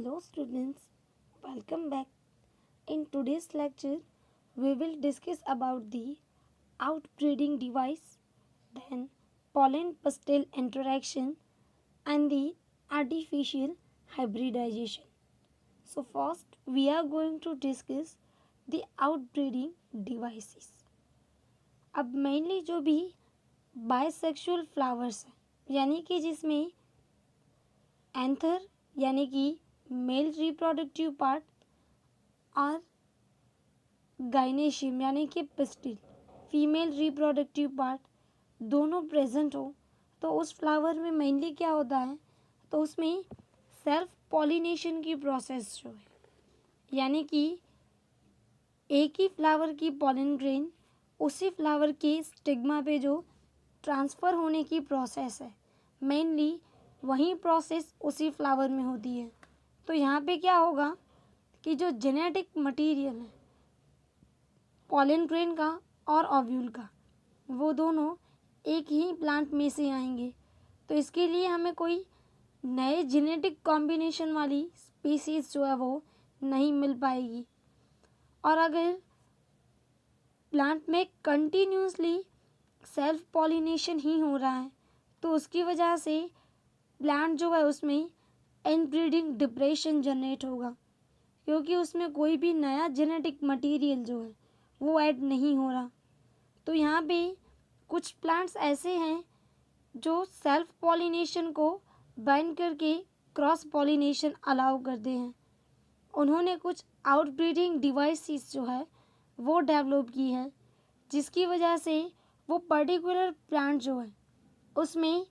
Hello students, welcome back. In today's lecture, we will discuss about the outbreeding device, then pollen pastel interaction and the artificial hybridization. So first we are going to discuss the outbreeding devices. अब mainly जो भी bisexual flowers हैं यानी कि जिसमें anther यानी कि male reproductive part और गाइनेशियम यानी कि पिस्टिल फीमेल रिप्रोडक्टिव पार्ट दोनों प्रेजेंट हो तो उस फ्लावर में मेनली क्या होता है तो उसमें सेल्फ पॉलिनेशन की प्रोसेस जो है यानी कि एक ही फ्लावर की पॉलिन ग्रेन उसी फ्लावर के स्टिग्मा पे जो ट्रांसफ़र होने की प्रोसेस है मेनली वही प्रोसेस उसी फ्लावर में होती है। तो यहाँ पे क्या होगा कि जो जेनेटिक मटेरियल है पॉलन ग्रेन का और ओव्यूल का वो दोनों एक ही प्लांट में से आएंगे। तो इसके लिए हमें कोई नए जेनेटिक कॉम्बिनेशन वाली स्पीसीज जो है वो नहीं मिल पाएगी। और अगर प्लांट में कंटिन्यूसली सेल्फ पॉलिनेशन ही हो रहा है तो उसकी वजह से प्लांट जो है उसमें इनब्रीडिंग डिप्रेशन जनरेट होगा क्योंकि उसमें कोई भी नया जेनेटिक मटेरियल जो है वो ऐड नहीं हो रहा। तो यहाँ पे कुछ प्लांट्स ऐसे हैं जो सेल्फ पॉलिनेशन को बैन करके क्रॉस पॉलिनेशन अलाउ करते हैं। उन्होंने कुछ आउटब्रीडिंग डिवाइसेस जो है वो डेवलप की है जिसकी वजह से वो पर्टिकुलर प्लांट जो है उसमें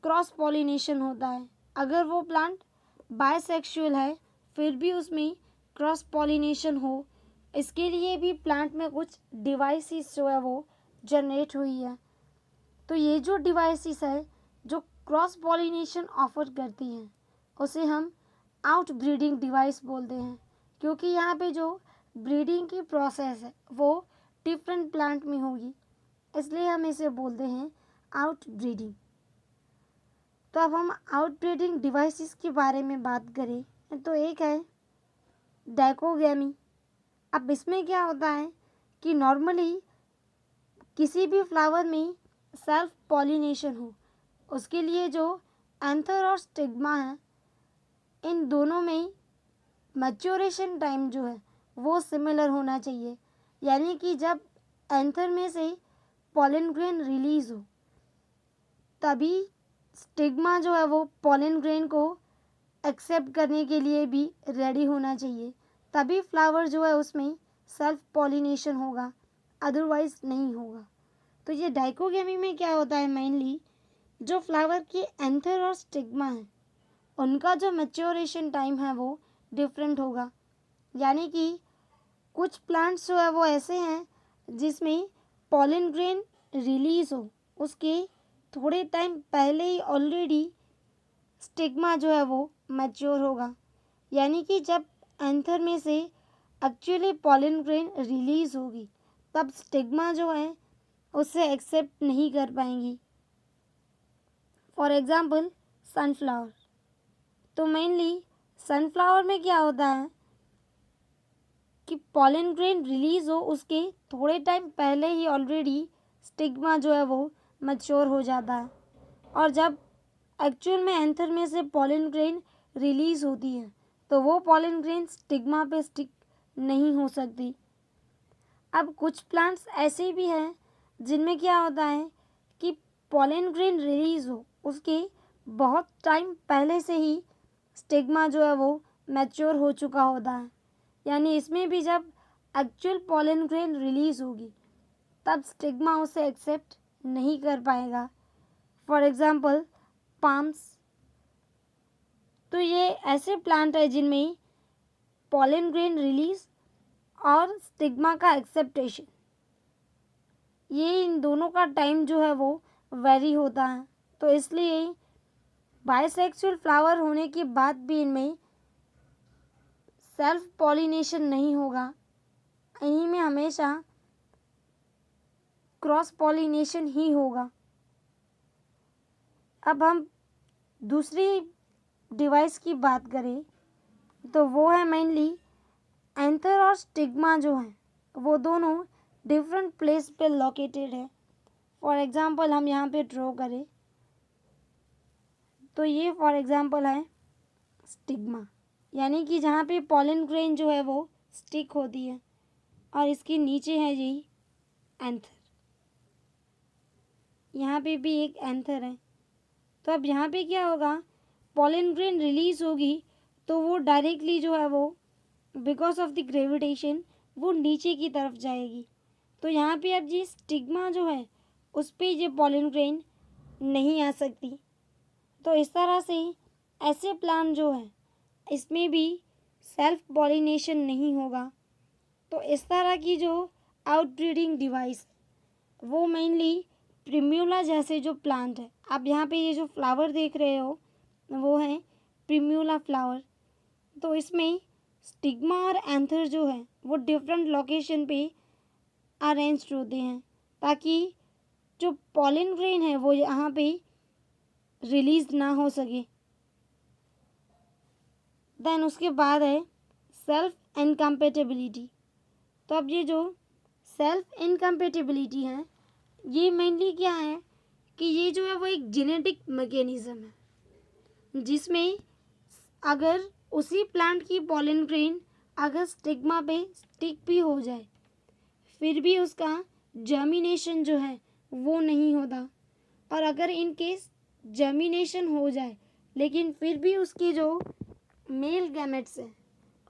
क्रॉस पॉलिनेशन होता है। अगर वो प्लांट बायसेक्सुअल है फिर भी उसमें क्रॉस पॉलिनेशन हो इसके लिए भी प्लांट में कुछ डिवाइसेस जो है वो जनरेट हुई है। तो ये जो डिवाइसेस है जो क्रॉस पॉलिनेशन ऑफर करती हैं उसे हम आउट ब्रीडिंग डिवाइस बोलते हैं क्योंकि यहाँ पे जो ब्रीडिंग की प्रोसेस है वो डिफरेंट प्लांट में होगी इसलिए हम इसे बोलते हैं आउट ब्रीडिंग। तो अब हम आउटब्रीडिंग डिवाइसेस के बारे में बात करें तो एक है डाइकोगैमी। अब इसमें क्या होता है कि नॉर्मली किसी भी फ्लावर में सेल्फ पॉलिनेशन हो उसके लिए जो एंथर और स्टिग्मा है इन दोनों में मैच्योरेशन टाइम जो है वो सिमिलर होना चाहिए यानी कि जब एंथर में से पॉलन ग्रेन रिलीज हो तभी स्टिग्मा जो है वो पॉलन ग्रेन को एक्सेप्ट करने के लिए भी रेडी होना चाहिए तभी फ्लावर जो है उसमें सेल्फ पॉलिनेशन होगा अदरवाइज नहीं होगा। तो ये डाइकोगेमी में क्या होता है मेनली जो फ्लावर की एंथर और स्टिग्मा है उनका जो मैच्योरेशन टाइम है वो डिफरेंट होगा यानी कि कुछ प्लांट्स जो है वो ऐसे हैं जिसमें पॉलन ग्रेन रिलीज हो उसके थोड़े टाइम पहले ही ऑलरेडी स्टिग्मा जो है वो मैच्योर होगा यानी कि जब एंथर में से एक्चुअली पॉलन ग्रेन रिलीज होगी तब स्टिग्मा जो है उसे एक्सेप्ट नहीं कर पाएंगी। For example sunflower. तो मेनली सनफ्लावर में क्या होता है कि पॉलन ग्रेन रिलीज हो उसके थोड़े टाइम पहले ही ऑलरेडी स्टिग्मा जो है वो मैच्योर हो जाता है और जब एक्चुअल में एंथर में से पॉलन ग्रेन रिलीज होती है तो वो पॉलन ग्रेन स्टिग्मा पे स्टिक नहीं हो सकती। अब कुछ प्लांट्स ऐसे भी हैं जिनमें क्या होता है कि पॉलन ग्रेन रिलीज हो उसके बहुत टाइम पहले से ही स्टिग्मा जो है वो मैच्योर हो चुका होता है यानी इसमें भी जब एक्चुअल पॉलन ग्रेन रिलीज होगी तब स्टिग्मा उसे एक्सेप्ट नहीं कर पाएगा। For example palms. तो ये ऐसे प्लांट है जिनमें पॉलन ग्रेन रिलीज और स्टिग्मा का एक्सेप्टेशन ये इन दोनों का टाइम जो है वो वेरी होता है। तो इसलिए बायसेक्सुअल फ्लावर होने के बाद भी इनमें सेल्फ पॉलिनेशन नहीं होगा इन्हीं में हमेशा क्रॉस पॉलिनेशन ही होगा। अब हम दूसरी डिवाइस की बात करें तो वो है मेनली एंथर और स्टिग्मा जो है वो दोनों डिफरेंट प्लेस पे लोकेटेड है। फॉर एग्जांपल हम यहाँ पे ड्रॉ करें तो ये फॉर एग्जांपल है स्टिग्मा, यानी कि जहाँ पे पॉलन ग्रेन जो है वो स्टिक होती है और इसके नीचे है जी एंथर। यहाँ पे भी एक एंथर है। तो अब यहाँ पे क्या होगा, पॉलन ग्रेन रिलीज होगी तो वो डायरेक्टली जो है वो बिकॉज ऑफ द ग्रेविटेशन वो नीचे की तरफ जाएगी। तो यहाँ पे अब जी स्टिग्मा जो है उस पर ये पॉलन ग्रेन नहीं आ सकती। तो इस तरह से ऐसे प्लांट जो है इसमें भी सेल्फ पॉलिनेशन नहीं होगा। तो इस तरह की जो आउटब्रीडिंग डिवाइस वो मेनली प्रिम्यूला जैसे जो प्लांट है, आप यहाँ पे ये जो फ्लावर देख रहे हो वो है प्रिम्यूला फ्लावर। तो इसमें स्टिग्मा और एंथर जो है वो डिफरेंट लोकेशन पे अरेंज्ड होते हैं ताकि जो पॉलन ग्रेन है वो यहाँ पे रिलीज ना हो सके। देन उसके बाद है सेल्फ इनकम्पेटिबिलिटी। तो अब ये जो सेल्फ इनकम्पेटिबिलिटी है ये मेनली क्या है कि ये जो है वो एक जेनेटिक मैकेनिज्म है जिसमें अगर उसी प्लांट की पॉलन ग्रेन अगर स्टिग्मा पे स्टिक भी हो जाए फिर भी उसका जर्मिनेशन जो है वो नहीं होता। और अगर इन केस जर्मिनेशन हो जाए लेकिन फिर भी उसकी जो मेल गैमेट्स हैं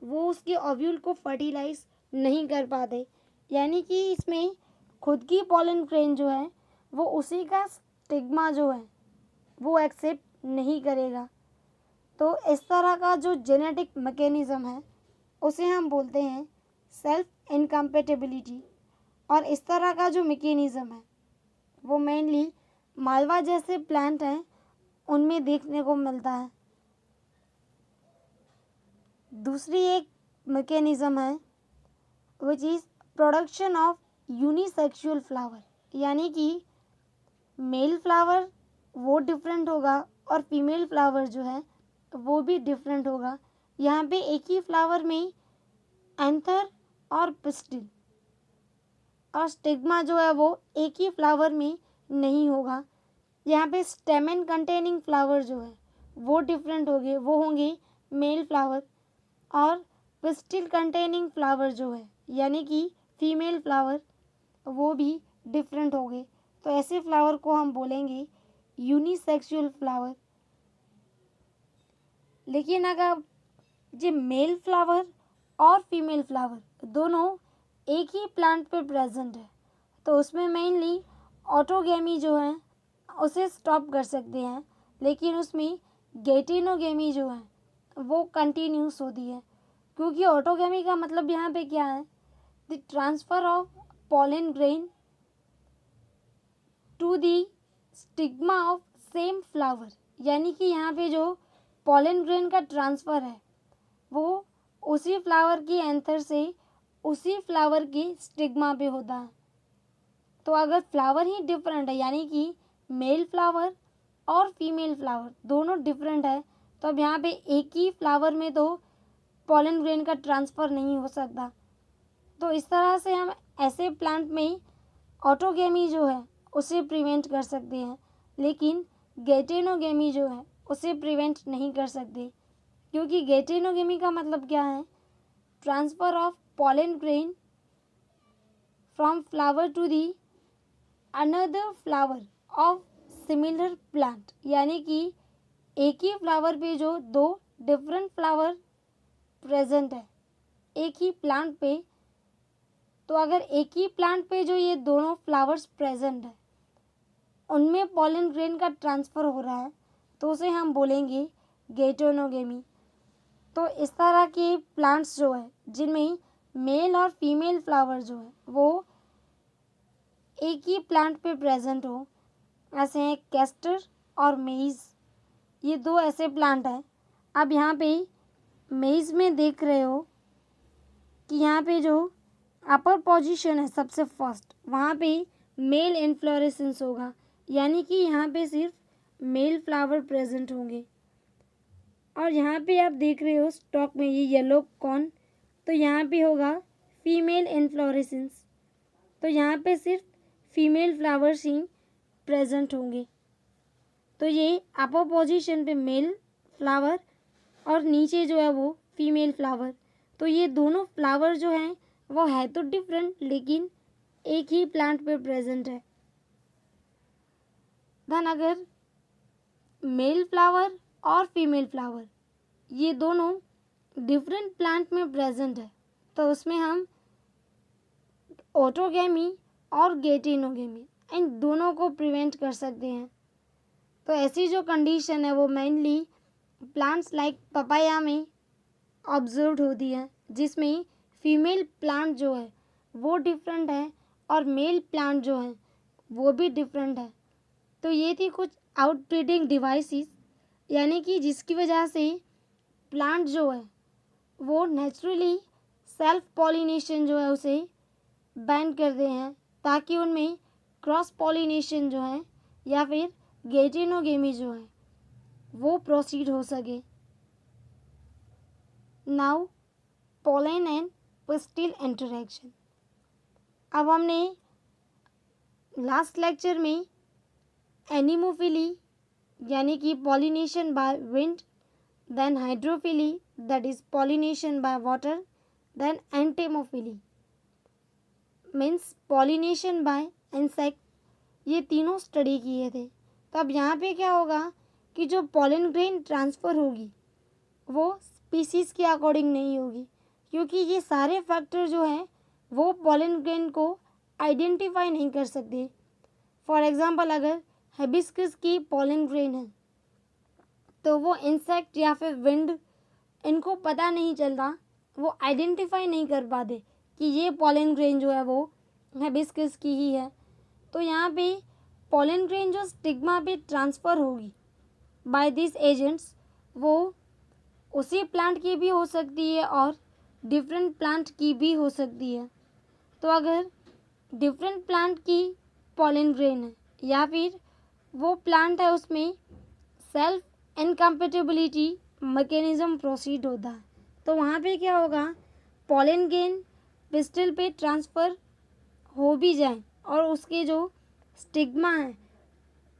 वो उसके ओव्यूल को फर्टिलाइज नहीं कर पाते, यानी कि इसमें खुद की पॉलन ग्रेन जो है वो उसी का स्टिग्मा जो है वो एक्सेप्ट नहीं करेगा। तो इस तरह का जो जेनेटिक मैकेनिज्म है उसे हम बोलते हैं सेल्फ इनकम्पेटिबिलिटी। और इस तरह का जो मैकेनिज्म है वो मेनली मालवा जैसे प्लांट हैं उनमें देखने को मिलता है। दूसरी एक मैकेनिज्म है which is production of unisexual flower, यानी कि मेल फ्लावर वो डिफरेंट होगा और फीमेल फ्लावर जो है वो भी डिफरेंट होगा। यहाँ पे एक ही फ्लावर में एंथर और पिस्टिल और स्टिग्मा जो है वो एक ही फ्लावर में नहीं होगा। यहाँ पे स्टेमन कंटेनिंग फ्लावर जो है वो डिफरेंट होंगे, वो होंगे मेल फ्लावर, और पिस्टिल कंटेनिंग फ्लावर जो है यानी कि फीमेल फ्लावर वो भी डिफरेंट होंगे। तो ऐसे फ्लावर को हम बोलेंगे यूनिसेक्सुअल फ्लावर। लेकिन अगर जो मेल फ्लावर और फीमेल फ्लावर दोनों एक ही प्लांट पे प्रेजेंट है तो उसमें मेनली ऑटोगेमी जो है उसे स्टॉप कर सकते हैं, लेकिन उसमें गेटिनोगेमी जो है वो कंटिन्यूस होती है। क्योंकि ऑटोगेमी का मतलब यहाँ पे क्या है, the transfer of pollen grain to the stigma of same flower, यानी कि यहाँ पे जो पॉलन ग्रेन का ट्रांसफ़र है वो उसी फ्लावर की एंथर से उसी फ्लावर की स्टिग्मा पे होता है। तो अगर फ्लावर ही डिफरेंट है यानी कि मेल फ्लावर और फीमेल फ्लावर दोनों डिफरेंट है तो अब यहाँ पे एक ही फ्लावर में तो पॉलन ग्रेन का ट्रांसफ़र नहीं हो सकता। तो इस तरह से हम ऐसे प्लांट में ऑटोगेमी जो है उसे प्रिवेंट कर सकते हैं, लेकिन गेटेनोगेमी जो है उसे प्रिवेंट नहीं कर सकते। क्योंकि गेटेनोगेमी का मतलब क्या है, transfer of pollen grain from flower to the another flower of similar plant, यानी कि एक ही फ्लावर पे जो दो डिफरेंट फ्लावर प्रेजेंट है एक ही प्लांट पे, तो अगर एक ही प्लांट पे जो ये दोनों फ्लावर्स प्रेजेंट है उनमें पॉलन ग्रेन का ट्रांसफ़र हो रहा है तो उसे हम बोलेंगे गेटेनोगेमी। तो इस तरह के प्लांट्स जो है जिनमें मेल और फीमेल फ्लावर जो है वो एक ही प्लांट पे प्रेजेंट हो, ऐसे हैं कैस्टर और मेज़, ये दो ऐसे प्लांट हैं। अब यहाँ पे मेज़ में देख रहे हो कि यहाँ पे जो अपर पोजीशन है सबसे फर्स्ट वहाँ पे मेल इन्फ्लोरेसेंस होगा, यानी कि यहाँ पे सिर्फ मेल फ्लावर प्रेजेंट होंगे। और यहाँ पे आप देख रहे हो स्टॉक में ये येलो कॉर्न, तो यहाँ पे होगा फीमेल इनफ्लोरेसेंस, तो यहाँ पे सिर्फ फीमेल फ्लावर्स ही प्रेजेंट होंगे। तो ये अपर पोजीशन पे मेल फ्लावर और नीचे जो है वो फीमेल फ्लावर, तो ये दोनों फ्लावर जो हैं वो है तो डिफरेंट लेकिन एक ही प्लांट पे प्रेजेंट है। देन अगर मेल फ्लावर और फीमेल फ्लावर ये दोनों डिफरेंट प्लांट में प्रेजेंट है तो उसमें हम ऑटोगेमी और गेटिनोगेमी इन दोनों को प्रिवेंट कर सकते हैं। तो ऐसी जो कंडीशन है वो मेनली प्लांट्स लाइक पपाया में ऑब्जर्व होती है, जिसमें फीमेल प्लांट जो है वो डिफरेंट है और मेल प्लांट जो है वो भी डिफरेंट है। तो ये थी कुछ आउटब्रीडिंग डिवाइसेस, यानी कि जिसकी वजह से प्लांट जो है वो नेचुरली सेल्फ पॉलिनेशन जो है उसे बैन करते हैं ताकि उनमें क्रॉस पॉलिनेशन जो है या फिर गेटिनोगेमी जो है वो प्रोसीड हो सके। Now pollen and pistil interaction. अब हमने लास्ट लेक्चर में एनिमोफिली यानी कि pollination by wind, then hydrophily that is pollination by water, then entomophily means pollination by insect, ये तीनों स्टडी किए थे। तो अब यहाँ पे क्या होगा कि जो पॉलन ग्रेन ट्रांसफ़र होगी वो स्पीसीज़ के अकॉर्डिंग नहीं होगी, क्योंकि ये सारे फैक्टर जो हैं वो पॉलन ग्रेन को आइडेंटिफाई नहीं कर सकते। फॉर एग्जांपल अगर हिबिस्कस की पॉलन ग्रेन है तो वो इंसेक्ट या फिर विंड इनको पता नहीं चलता, वो आइडेंटिफाई नहीं कर पाते कि ये पॉलन ग्रेन जो है वो हिबिस्कस की ही है। तो यहाँ पे पॉलन ग्रेन जो स्टिग्मा पे ट्रांसफ़र होगी बाय दिस एजेंट्स वो उसी प्लांट की भी हो सकती है और डिफरेंट प्लांट की भी हो सकती है। तो अगर डिफरेंट प्लांट की पॉलन ग्रेन है या फिर वो प्लांट है उसमें सेल्फ इनकम्पेटिबिलिटी मैकेनिज्म प्रोसीड होता है, तो वहाँ पे क्या होगा, पॉलन ग्रेन पिस्टिल पे ट्रांसफ़र हो भी जाए और उसके जो स्टिग्मा है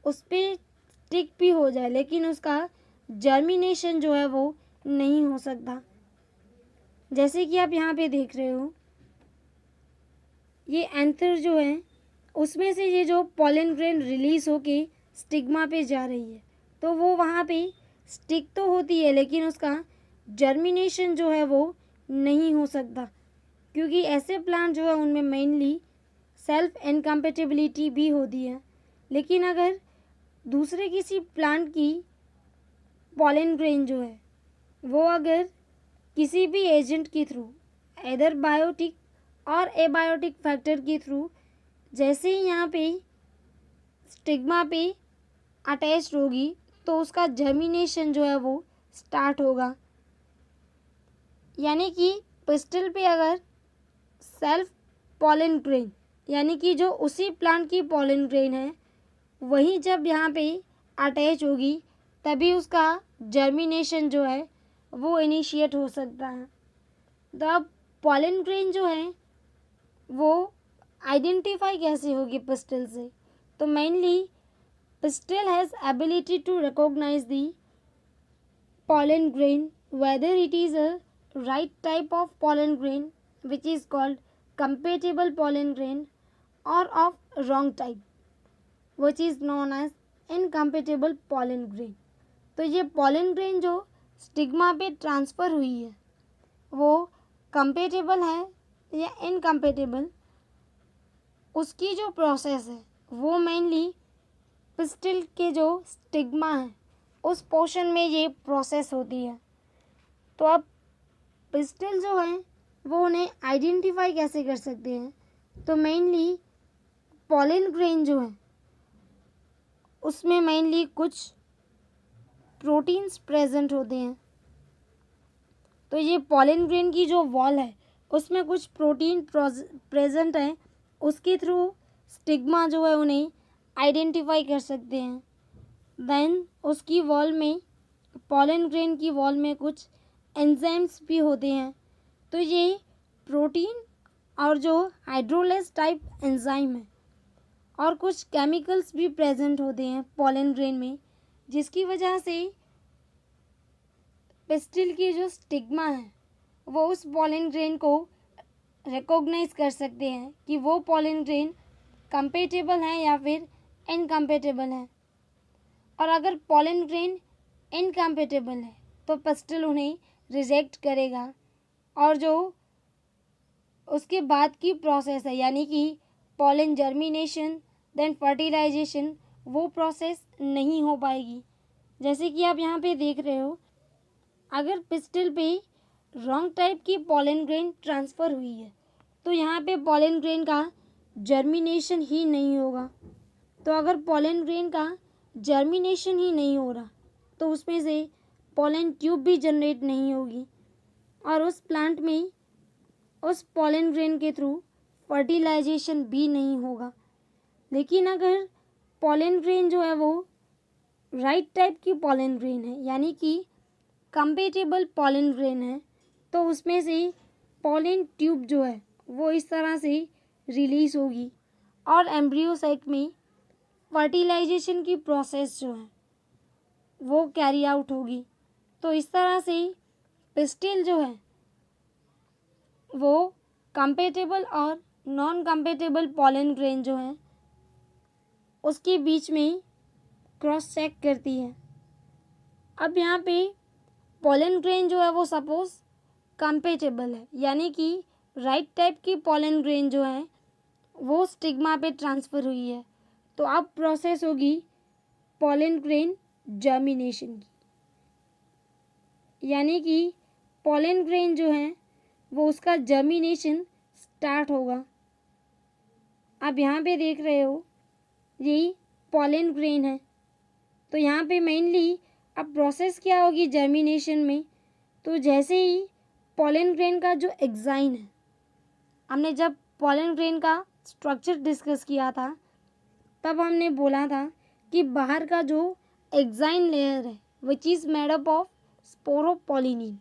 उस पर स्टिक भी हो जाए लेकिन उसका जर्मिनेशन जो है वो नहीं हो सकता। जैसे कि आप यहाँ पे देख रहे हो ये एंथर जो है उसमें से ये जो पॉलन ग्रेन रिलीज होके स्टिग्मा पे जा रही है, तो वो वहाँ पे स्टिक तो होती है लेकिन उसका जर्मिनेशन जो है वो नहीं हो सकता, क्योंकि ऐसे प्लांट जो है उनमें मेनली सेल्फ इनकम्पेटिबिलिटी भी होती है। लेकिन अगर दूसरे किसी प्लांट की पॉलन ग्रेन जो है वो अगर किसी भी एजेंट के थ्रू इधर बायोटिक और एबायोटिक फैक्टर के थ्रू जैसे ही यहाँ पे स्टिग्मा पे अटैच्ड होगी तो उसका जर्मिनेशन जो है वो स्टार्ट होगा। यानी कि पिस्टिल पे अगर सेल्फ पॉलन ग्रेन यानी कि जो उसी प्लांट की पॉलन ग्रेन है वही जब यहाँ पे अटैच होगी तभी उसका जर्मिनेशन जो है वो इनिशिएट हो सकता है। तो अब पॉलन ग्रेन जो है वो आइडेंटिफाई कैसे होगी पिस्टिल से, तो mainly pistil has ability to recognise the pollen grain whether it is a right type of pollen grain which is called compatible pollen grain or of wrong type which is known as incompatible pollen grain। तो ये pollen grain जो stigma पे transfer हुई है वो compatible है या incompatible, उसकी जो प्रोसेस है वो मेनली पिस्टिल के जो स्टिग्मा है उस पोर्शन में ये प्रोसेस होती है। तो अब पिस्टिल जो हैं वो उन्हें आइडेंटिफाई कैसे कर सकते हैं, तो मेनली पॉलन ग्रेन जो है उसमें मेनली कुछ प्रोटीन्स प्रेजेंट होते हैं। तो ये पॉलन ग्रेन की जो वॉल है उसमें कुछ प्रोटीन प्रेजेंट है, उसके थ्रू स्टिग्मा जो है उन्हें आइडेंटिफाई कर सकते हैं। देन उसकी वॉल में पॉलन ग्रेन की वॉल में कुछ एंजाइम्स भी होते हैं। तो ये प्रोटीन और जो हाइड्रोलेस टाइप एंजाइम है और कुछ केमिकल्स भी प्रेजेंट होते हैं पॉलन ग्रेन में, जिसकी वजह से पिस्टिल की जो स्टिग्मा है वो उस पॉलन ग्रेन को रिकॉग्नाइज कर सकते हैं कि वो पॉलन ग्रेन कंपेटेबल है या फिर इनकम्पेटेबल है। और अगर पॉलन ग्रेन इनकम्पेटेबल है तो पिस्टिल उन्हें रिजेक्ट करेगा और जो उसके बाद की प्रोसेस है यानी कि पॉलन जर्मिनेशन देन फर्टिलाइजेशन, वो प्रोसेस नहीं हो पाएगी। जैसे कि आप यहाँ पे देख रहे हो, अगर पिस्टिल पे रॉन्ग टाइप की पॉलन ग्रेन ट्रांसफ़र हुई है तो यहाँ पे पॉलन ग्रेन का जर्मिनेशन ही नहीं होगा। तो अगर पॉलन ग्रेन का जर्मिनेशन ही नहीं हो रहा तो उसमें से पॉलन ट्यूब भी जनरेट नहीं होगी और उस प्लांट में उस पॉलन ग्रेन के थ्रू फर्टिलाइजेशन भी नहीं होगा। लेकिन अगर पॉलन ग्रेन जो है वो राइट टाइप की पॉलन ग्रेन है यानी कि कंपेटेबल पॉलन ग्रेन है तो उसमें से पॉलन ट्यूब जो है वो इस तरह से रिलीज होगी और एम्ब्रियो सैक में फर्टिलाइजेशन की प्रोसेस जो है वो कैरी आउट होगी। तो इस तरह से पिस्टिल जो है वो कंपेटेबल और नॉन कंपेटेबल पॉलन ग्रेन जो है उसके बीच में क्रॉस चेक करती है। अब यहाँ पे पॉलन ग्रेन जो है वो सपोज कंपेटेबल है यानी कि राइट टाइप की पॉलन ग्रेन जो है वो स्टिग्मा पे ट्रांसफ़र हुई है। तो अब प्रोसेस होगी पॉलन ग्रेन जर्मिनेशन की, यानी कि पॉलन ग्रेन जो है वो उसका जर्मिनेशन स्टार्ट होगा। आप यहाँ पे देख रहे हो यही पॉलन ग्रेन है। तो यहाँ पे मेनली अब प्रोसेस क्या होगी जर्मिनेशन में, तो जैसे ही पॉलन ग्रेन का जो एग्जाइन है, हमने जब पॉलन ग्रेन का स्ट्रक्चर डिस्कस किया था तब हमने बोला था कि बाहर का जो एग्जाइन लेयर है which is made up of sporopollenin,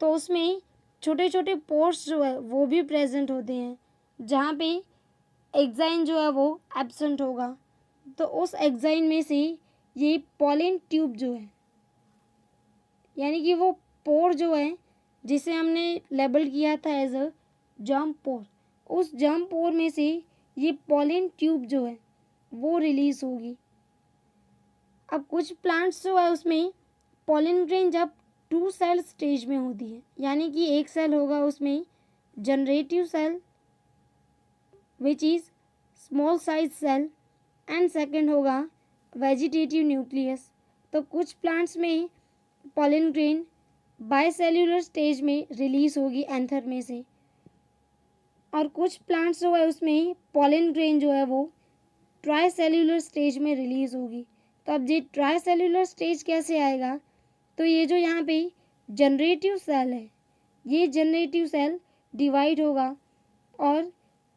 तो उसमें छोटे छोटे पोर्स जो है वो भी प्रेजेंट होते हैं जहाँ पे एग्जाइन जो है वो एब्सेंट होगा। तो उस एग्जाइन में से ये पॉलन ट्यूब जो है यानी कि वो पोर जो है जिसे हमने लेबल किया था एज अ जर्म पोर, उस जर्म पोर में से ये पॉलन ट्यूब जो है वो रिलीज होगी। अब कुछ प्लांट्स जो है उसमें पॉलन ग्रेन जब 2 सेल स्टेज में होती है यानी कि एक सेल होगा उसमें generative cell which is small size cell and second होगा वेजिटेटिव न्यूक्लियस। तो कुछ प्लांट्स में पॉलन ग्रेन बायसेल्युलर स्टेज में रिलीज होगी एंथर में से, और कुछ प्लांट्स जो है उसमें पॉलन ग्रेन जो है वो ट्राइसेल्युलर स्टेज में रिलीज होगी। तो अब ये ट्राइसेल्युलर स्टेज कैसे आएगा, तो ये जो यहाँ पे जनरेटिव सेल है ये जनरेटिव सेल डिवाइड होगा और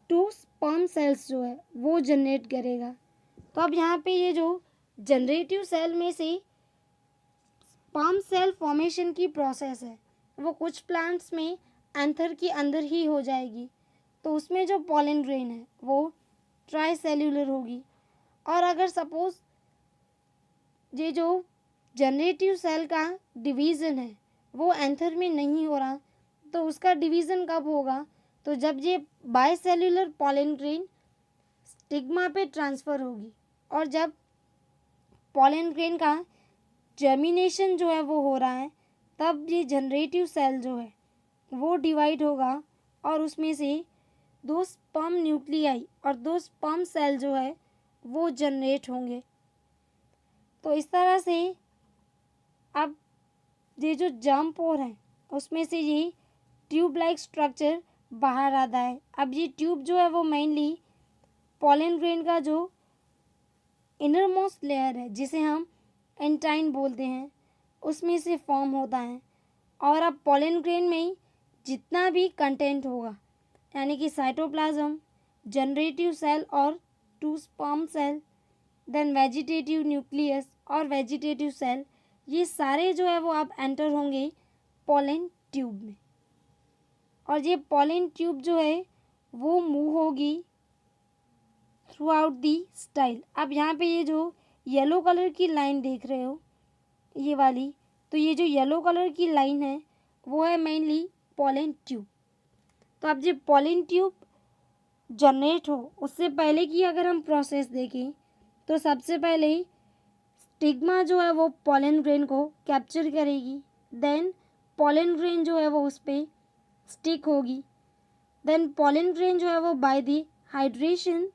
2 स्पर्म सेल्स जो है वो जनरेट करेगा। तो अब यहाँ पे ये जो जनरेटिव सेल में से स्पर्म सेल फॉर्मेशन की प्रोसेस है वो कुछ प्लांट्स में एंथर के अंदर ही हो जाएगी। तो उसमें जो पॉलन ग्रेन है वो ट्राइसेल्युलर होगी। और अगर सपोज ये जो जनरेटिव सेल का डिवीज़न है वो एंथर में नहीं हो रहा तो उसका डिवीज़न कब होगा, तो जब ये बायसेल्युलर पॉलन ग्रेन स्टिग्मा पे ट्रांसफ़र होगी और जब पॉलन ग्रेन का जर्मिनेशन जो है वो हो रहा है तब ये जनरेटिव सेल जो है वो डिवाइड होगा और उसमें से 2 स्पर्म न्यूक्लियाई और 2 स्पर्म सेल जो है वो जनरेट होंगे। तो इस तरह से अब ये जो जर्म पोर है उसमें से ये ट्यूब लाइक स्ट्रक्चर बाहर आता है। अब ये ट्यूब जो है वो मेनली पॉलन ग्रेन का जो इनर मोस्ट लेयर है जिसे हम एंटाइन बोलते हैं उसमें से फॉर्म होता है। और अब पॉलन ग्रेन में जितना भी कंटेंट होगा यानी कि साइटोप्लाज्म, जनरेटिव सेल और 2 sperm cell, then vegetative nucleus और वेजिटेटिव सेल, ये सारे जो है वो अब एंटर होंगे पॉलन ट्यूब में, और ये पॉलन ट्यूब जो है वो मूव होगी थ्रू आउट दी स्टाइल। अब यहाँ पे ये जो येलो कलर की लाइन देख रहे हो ये वाली, तो ये जो येलो कलर की लाइन है वो है मेनली पॉलन ट्यूब। तो अब जब पॉलन ट्यूब जनरेट हो उससे पहले की अगर हम प्रोसेस देखें तो सबसे पहले स्टिग्मा जो है वो पॉलन ग्रेन को कैप्चर करेगी, देन पॉलन ग्रेन जो है वो उस पर स्टिक होगी, देन पॉलन ग्रेन जो है वो बाय द हाइड्रेशन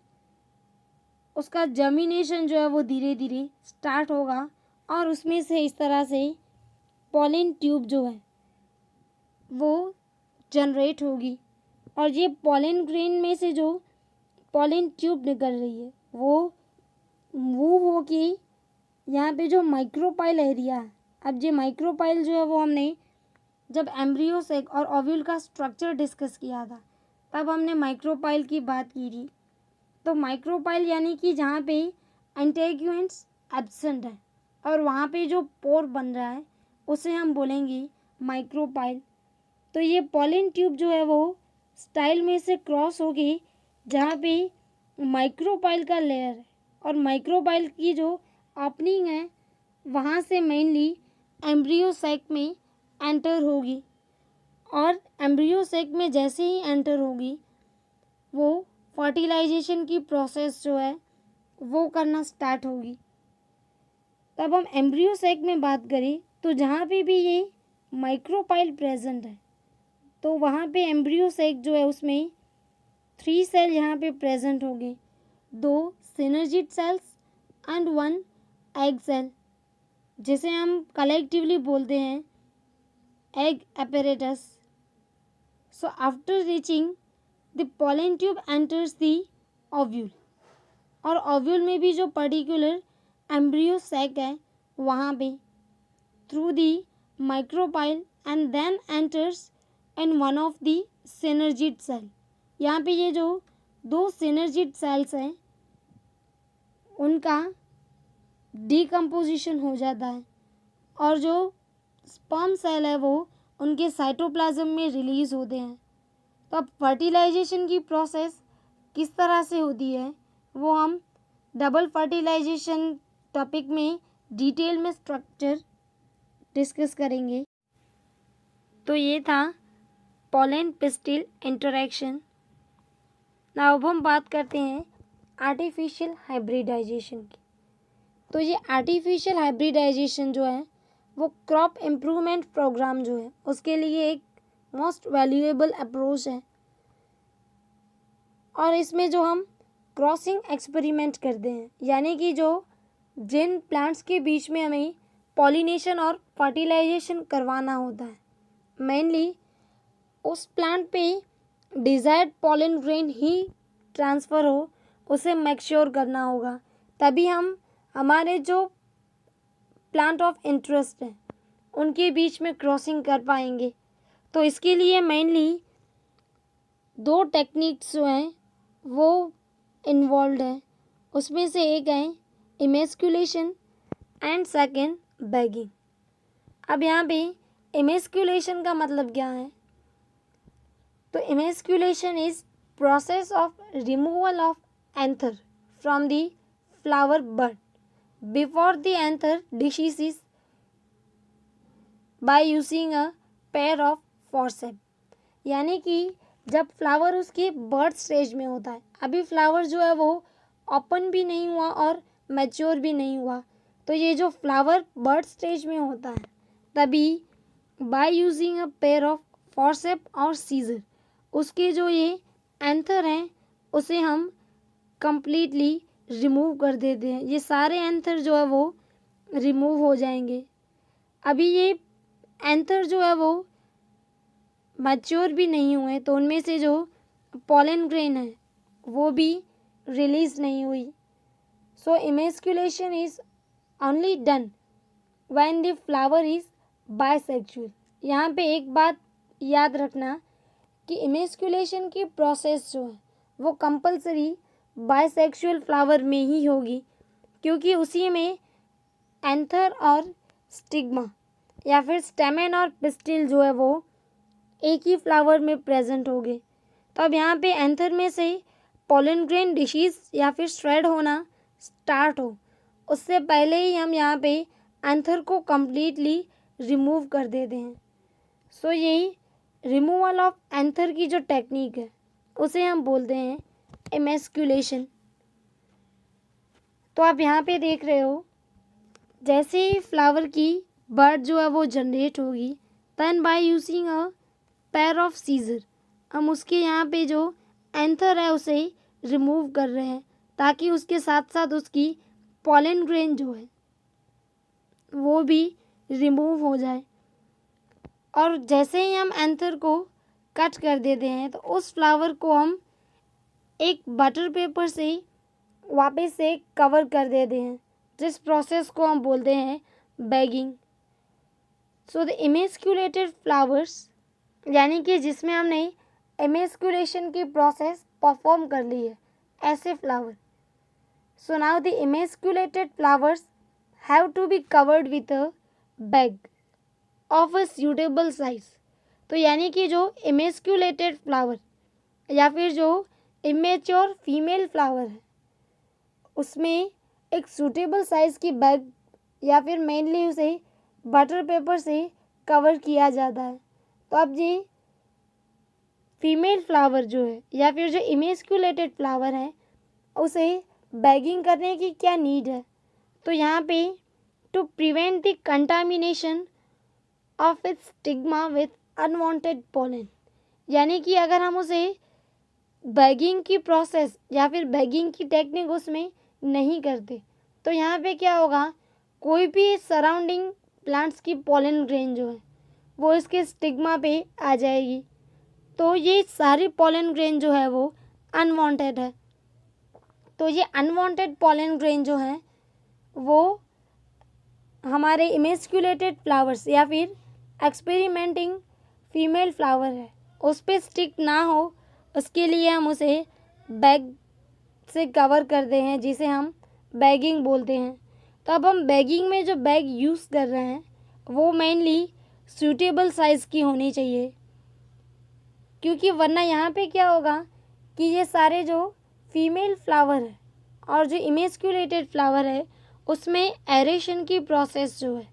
उसका जर्मिनेशन जो है वो धीरे धीरे स्टार्ट होगा, और उसमें से इस तरह से पॉलन ट्यूब जो है वो जनरेट होगी। और ये पॉलन ग्रेन में से जो पॉलन ट्यूब निकल रही है वो मूव होके यहाँ पे जो माइक्रोपाइल एरिया है, अब ये माइक्रोपाइल जो है वो हमने जब एम्ब्रियो सेक और ओव्यूल का स्ट्रक्चर डिस्कस किया था तब हमने माइक्रोपाइल की बात की थी। तो माइक्रोपाइल यानी कि जहाँ पे एंटेग्यूएंट्स एब्सेंट है और वहाँ पे जो पोर बन रहा है उसे हम बोलेंगे माइक्रोपाइल। तो ये पॉलन ट्यूब जो है वो स्टाइल में से क्रॉस होके जहाँ पे माइक्रोपाइल का लेयर है और माइक्रोपाइल की जो ओपनिंग है वहाँ से मेनली एम्ब्रियो सैक में एंटर होगी, और एम्ब्रियो सैक में जैसे ही एंटर होगी वो फर्टिलाइजेशन की प्रोसेस जो है वो करना स्टार्ट होगी। तब हम एम्ब्रियो सैक में बात करें तो जहाँ पे भी ये माइक्रोपाइल प्रेजेंट है तो वहाँ पे एम्ब्रियो सैक जो है उसमें 3 सेल यहाँ पे प्रेजेंट होंगे, 2 synergid cells and 1 egg cell, जिसे हम कलेक्टिवली बोलते हैं egg apparatus. So after reaching the pollen tube enters the ovule, और ओव्यूल में भी जो पर्टिकुलर एम्ब्रियो सैक है वहाँ पे through the micropyle and then enters in one of the synergid cell. यहाँ पे ये जो 2 सिनर्जिड सेल्स हैं उनका डीकम्पोजिशन हो जाता है और जो स्पर्म सेल है वो उनके साइटोप्लाज्म में रिलीज़ होते हैं। तो अब फर्टिलाइजेशन की प्रोसेस किस तरह से होती है वो हम डबल फर्टिलाइजेशन टॉपिक में डिटेल में स्ट्रक्चर डिस्कस करेंगे। तो ये था पॉलन पिस्टिल इंटरेक्शन। नाउ अब हम बात करते हैं आर्टिफिशियल हाइब्रिडाइजेशन की। तो ये आर्टिफिशियल हाइब्रिडाइजेशन जो है वो क्रॉप इम्प्रूवमेंट प्रोग्राम जो है उसके लिए एक मोस्ट वैल्यूएबल अप्रोच है, और इसमें जो हम क्रॉसिंग एक्सपेरिमेंट करते हैं यानी कि जो जिन प्लांट्स के बीच में हमें पॉलिनेशन और फर्टिलाइजेशन करवाना होता है, मेनली उस प्लांट पे डिज़ायर्ड पॉलन ग्रेन ही ट्रांसफ़र हो उसे मैच्योर करना होगा, तभी हम हमारे जो प्लांट ऑफ इंटरेस्ट है उनके बीच में क्रॉसिंग कर पाएंगे। तो इसके लिए मेनली 2 टेक्निक्स जो हैं वो इन्वॉल्व है, उसमें से एक है इमेस्कुलेशन एंड सेकेंड बैगिंग। अब यहाँ पे इमेस्कुलेशन का मतलब क्या है? तो emasculation is process of removal of anther from the flower bud before the anther dehisces by using a pair of forceps. यानी कि जब फ्लावर उसके बर्ड स्टेज में होता है, अभी फ्लावर जो है वो ओपन भी नहीं हुआ और मैच्योर भी नहीं हुआ, तो ये जो फ्लावर बर्ड स्टेज में होता है तभी bye using a pair of forceps और सीजर उसके जो ये एंथर हैं उसे हम कंप्लीटली रिमूव कर देते हैं। ये सारे एंथर जो है वो रिमूव हो जाएंगे। अभी ये एंथर जो है वो मैच्योर भी नहीं हुए तो उनमें से जो पॉलन ग्रेन है वो भी रिलीज नहीं हुई। So emasculation is only done when the flower is bisexual. यहाँ पे एक बात याद रखना कि इमेस्कुलेशन की प्रोसेस जो है वो कंपलसरी बायसेक्सुअल फ्लावर में ही होगी, क्योंकि उसी में एंथर और स्टिग्मा या फिर स्टेमेन और पिस्टिल जो है वो एक ही फ्लावर में प्रेजेंट होंगे। तो अब यहाँ पे एंथर में से पोलन ग्रेन डिसीज या फिर श्रेड होना स्टार्ट हो, उससे पहले ही हम यहाँ पे एंथर को कम्प्लीटली रिमूव कर देते हैं। सो यही रिमूवल ऑफ एंथर की जो टेक्निक है उसे हम बोलते हैं एमेस्क्यूलेशन। तो आप यहाँ पे देख रहे हो, जैसे ही फ्लावर की बर्ड जो है वो जनरेट होगी, then by using a pair of scissor हम उसके यहाँ पे जो एंथर है उसे रिमूव कर रहे हैं, ताकि उसके साथ साथ उसकी पॉलन ग्रेन जो है वो भी रिमूव हो जाए। और जैसे ही हम एंथर को कट कर देते हैं तो उस फ्लावर को हम एक बटर पेपर से वापस से कवर कर देते हैं, जिस प्रोसेस को हम बोलते हैं bagging. So the emasculated flowers, यानी कि जिसमें हमने इमेस्क्यूलेशन की प्रोसेस परफॉर्म कर ली है, ऐसे flower. So now the emasculated flowers have to be covered with a bag of a suitable size. तो यानी कि जो इमेस्क्यूलेटेड फ्लावर या फिर जो इमेच्योर फीमेल फ्लावर है, उसमें एक सूटेबल साइज़ की बैग या फिर मेनली उसे बटर पेपर से कवर किया जाता है। तो अब ये फीमेल फ्लावर जो है या फिर जो इमेस्क्यूलेटेड फ्लावर है, उसे बैगिंग करने की क्या नीड है? तो यहाँ पे to prevent the contamination of its stigma with unwanted pollen, यानी कि अगर हम उसे बैगिंग की प्रोसेस या फिर बैगिंग की टेक्निक उसमें नहीं करते, तो यहाँ पे क्या होगा, कोई भी सराउंडिंग प्लांट्स की पोलन ग्रेन जो है वो इसके स्टिग्मा पे आ जाएगी। तो ये सारी पोलन ग्रेन जो है वो अनवांटेड है। तो ये अनवांटेड पोलन ग्रेन जो है वो हमारे इमेस्क्यूलेटेड फ्लावर्स या फिर एक्सपेरिमेंटिंग फीमेल फ्लावर है उस पर स्टिक ना हो, उसके लिए हम उसे बैग से कवर करते हैं, जिसे हम बैगिंग बोलते हैं। तो अब हम बैगिंग में जो बैग यूज़ कर रहे हैं वो मेनली सूटेबल साइज़ की होनी चाहिए, क्योंकि वरना यहाँ पे क्या होगा कि ये सारे जो फीमेल फ्लावर है और जो इमेस्क्यूलेटेड फ्लावर है उसमें एरेशन की प्रोसेस जो है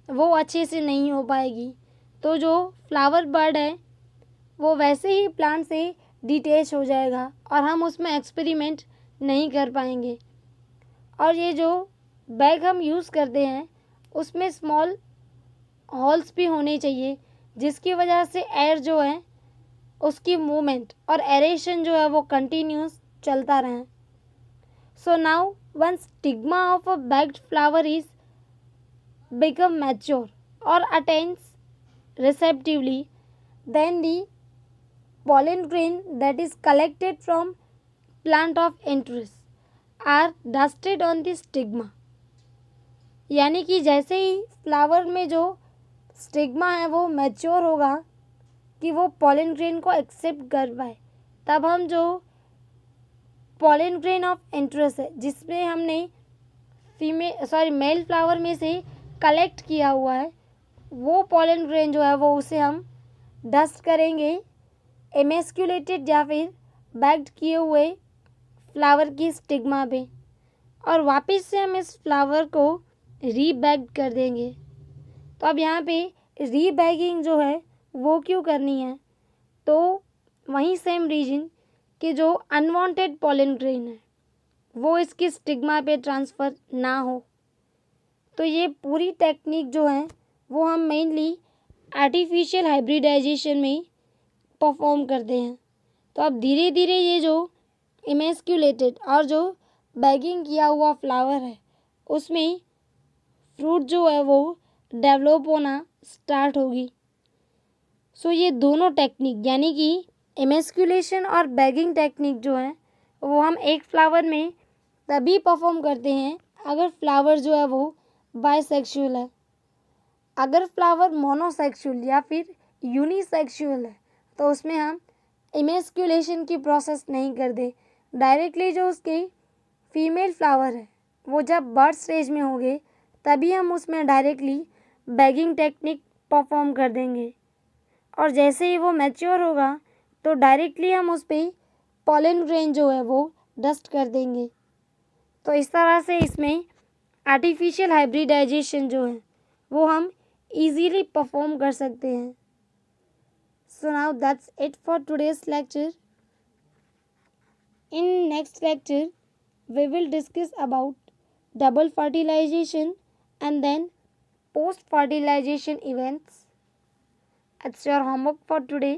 वो अच्छे से नहीं हो पाएगी। तो जो फ्लावर बर्ड है वो वैसे ही प्लांट से डिटैच हो जाएगा और हम उसमें एक्सपेरिमेंट नहीं कर पाएंगे। और ये जो बैग हम यूज़ करते हैं उसमें स्मॉल होल्स भी होने चाहिए, जिसकी वजह से एयर जो है उसकी मूवमेंट और एरेशन जो है वो कंटिन्यूस चलता रहे। So now one stigma of a bagged flower is become mature और attains receptively, then the pollen grain that is collected from plant of interest are dusted on the stigma, यानी कि जैसे ही flower में जो stigma है वो mature होगा कि वो पोलन ग्रेन को एक्सेप्ट कर पाए, तब हम जो पोलन ग्रेन ऑफ इंटरेस्ट है जिसमें हमने मेल फ्लावर में से कलेक्ट किया हुआ है, वो पोलन ग्रेन जो है वो उसे हम डस्ट करेंगे एमेस्क्यूलेटेड या फिर बैग्ड किए हुए फ्लावर की स्टिग्मा पे, और वापस से हम इस फ्लावर को रीबैग्ड कर देंगे। तो अब यहाँ पे रीबैगिंग जो है वो क्यों करनी है? तो वही सेम रीजन कि जो अनवांटेड पोलन ग्रेन है वो इसकी स्टिग्मा पे ट्रांसफ़र ना हो। तो ये पूरी टेक्निक जो है वो हम मेनली आर्टिफिशियल हाइब्रिडाइजेशन में परफॉर्म करते हैं। तो अब धीरे धीरे ये जो इमेस्क्यूलेटेड और जो बैगिंग किया हुआ फ्लावर है उसमें फ्रूट जो है वो डेवलप होना स्टार्ट होगी। सो ये दोनों टेक्निक यानी कि इमेस्क्यूलेशन और बैगिंग टेक्निक जो है वो हम एक फ्लावर में तभी परफॉर्म करते हैं अगर फ्लावर जो है वो बायसेक्सुअल है। अगर फ्लावर मोनोसेक्सुअल या फिर यूनिसेक्सुअल है तो उसमें हम इमेस्क्यूलेशन की प्रोसेस नहीं करते, डायरेक्टली जो उसके फीमेल फ्लावर है वो जब बर्थ स्टेज में होंगे तभी हम उसमें डायरेक्टली बैगिंग टेक्निक परफॉर्म कर देंगे। और जैसे ही वो मैच्योर होगा तो डायरेक्टली हम उस पर पॉलन ग्रेन जो है वो डस्ट कर देंगे। तो इस तरह से इसमें आर्टिफिशियल हाइब्रिडाइजेशन जो है वो हम इजीली परफॉर्म कर सकते हैं। So now that's it for today's lecture. In next lecture we will discuss about double fertilization and then post fertilization events. It's your homework for today.